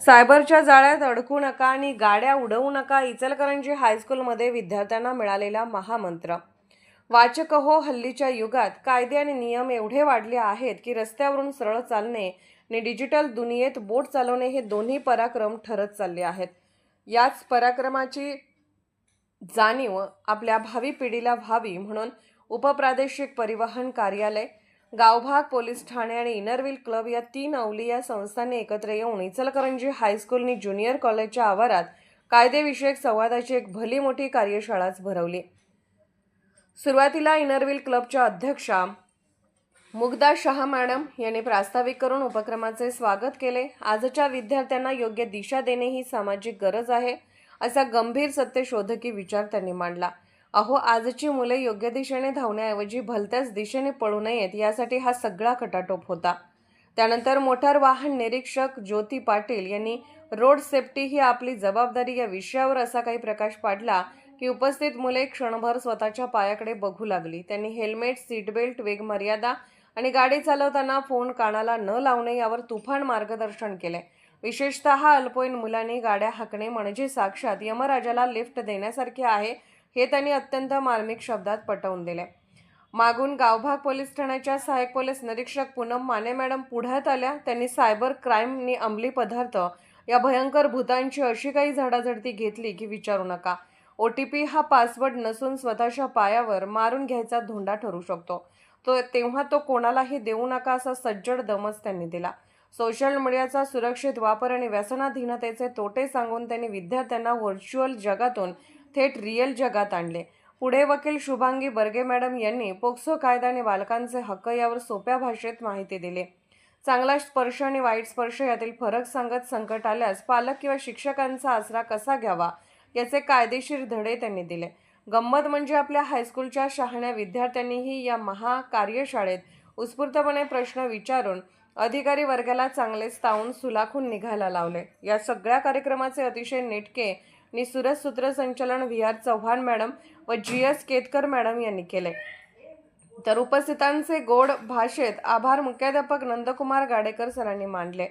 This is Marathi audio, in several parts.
सायबरच्या जाळ्यात अडकू नका आणि गाड्या उडवू नका. इचलकरंजी हायस्कूलमध्ये विद्यार्थ्यांना मिळालेला महामंत्र. वाचक हो, हल्लीच्या युगात कायदे आणि नियम एवढे वाढले आहेत की रस्त्यावरून सरळ चालणे आणि डिजिटल दुनियेत बोट चालवणे हे दोन्ही पराक्रम ठरत चालले आहेत. याच पराक्रमाची जाणीव आपल्या भावी पिढीला व्हावी म्हणून उपप्रादेशिक परिवहन कार्यालय, गावभाग पोलीस ठाणे आणि इनरव्हील क्लब या 3 अवलिया संस्थांनी एकत्र येऊन इचलकरंजी हायस्कूल आणि ज्युनियर कॉलेजच्या आवारात कायदेविषयक संवादाची एक भली मोठी कार्यशाळाच भरवली. सुरुवातीला इनरव्हील क्लबच्या अध्यक्षा मुग्धा शाह मॅडम यांनी प्रास्ताविक करून उपक्रमाचे स्वागत केले. आजच्या विद्यार्थ्यांना योग्य दिशा देणे ही सामाजिक गरज आहे, असा गंभीर सत्यशोधकी विचार त्यांनी मांडला. अहो, आजची मुले योग्य दिशेने धावण्याऐवजी भलत्याच दिशेने पळू नयेत यासाठी हा सगळा खटाटोप होता. त्यानंतर मोटार वाहन निरीक्षक ज्योती पाटील यांनी रोड सेफ्टी ही आपली जबाबदारी या विषयावर असा काही प्रकाश पाडला की उपस्थित मुले क्षणभर स्वतःच्या पायाकडे बघू लागली. त्यांनी हेल्मेट, सीट बेल्ट, वेग मर्यादा आणि गाडी चालवताना फोन कानाला न लावणे यावर तुफान मार्गदर्शन केले. विशेषतः अल्पवयीन मुलांनी गाड्या हाकणे म्हणजे साक्षात यमराजाला लिफ्ट देण्यासारखे आहे हे त्यांनी अत्यंत मार्मिक शब्दात पटवून दिले. मागून गावभाग पोलीस ठाण्याच्या सहाय्यक पोलीस निरीक्षक पूनम माने मॅडम पुढ्यात आल्या. त्यांनी सायबर क्राईम आणि अंमली पदार्थ या भयंकर भूतांची अशी काही झडाझडती घेतली की विचारू नका. OTP हा पासवर्ड नसून स्वतःच्या पायावर मारून घ्यायचा धोंडा ठरू शकतो. तेव्हा तो कोणालाही देऊ नका असा सज्जड दमच त्यांनी दिला. सोशल मीडियाचा सुरक्षित वापर आणि व्यसनाधीनतेचे तोटे सांगून त्यांनी विद्यार्थ्यांना व्हर्च्युअल जगातून थेट रिअल जगात आणले. पुढे वकील शुभांगी बर्गे मॅडम यांनी पोक्सो कायदा आणि बालकांचे हक्क यावर सोप्या भाषेत माहिती दिली. चांगला स्पर्श आणि वाईट स्पर्श यातील फरक सांगत संकट आल्यास पालक किंवा शिक्षकांचा आसरा कसा घ्यावा याचे कायदेशीर धडे त्यांनी दिले. गंमत म्हणजे आपल्या हायस्कूलच्या शहाण्या विद्यार्थ्यांनीही या महाकार्यशाळेत उत्स्फूर्तपणे प्रश्न विचारून अधिकारी वर्गाला चांगलेच तावून सुलाखून निघायला लावले. या सगळ्या कार्यक्रमाचे अतिशय नेटके आणि सुरस सूत्रसंचालन VR चव्हाण मॅडम व GS केतकर मॅडम यांनी केले. तर उपस्थितांचे गोड भाषेत आभार मुख्याध्यापक नंदकुमार गाडेकर सरांनी मानले.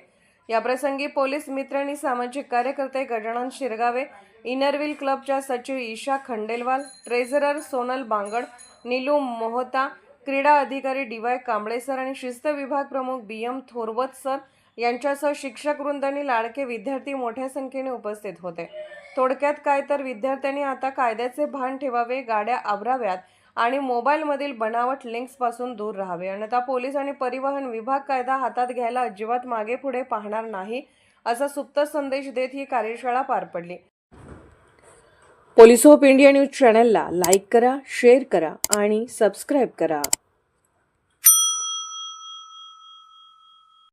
याप्रसंगी पोलीस मित्र आणि सामाजिक कार्यकर्ते गजानन शिरगावे, इनरव्हील क्लबच्या सचिव ईशा खंडेलवाल, ट्रेझरर सोनल बांगड, नीलू मोहता, क्रीडा अधिकारी DY कांबळे सर आणि शिस्त विभाग प्रमुख BM थोरवत सर यांच्यासह शिक्षक वृंद आणि लाडके विद्यार्थी मोठ्या संख्येने उपस्थित होते. थोडक्यात काय तर विद्यार्थ्यांनी आता कायद्याचे भान ठेवावे, गाड्या आवराव्यात आणि मोबाईलमधील बनावट लिंक्सपासून दूर राहावे. अन्यथा पोलीस आणि परिवहन विभाग कायदा हातात घ्यायला अजिबात मागे पुढे पाहणार नाही असा सुप्त संदेश देत ही कार्यशाळा पार पडली. पोलीस ऑफ इंडिया न्यूज चॅनलला लाईक करा, शेअर करा आणि सबस्क्राईब करा.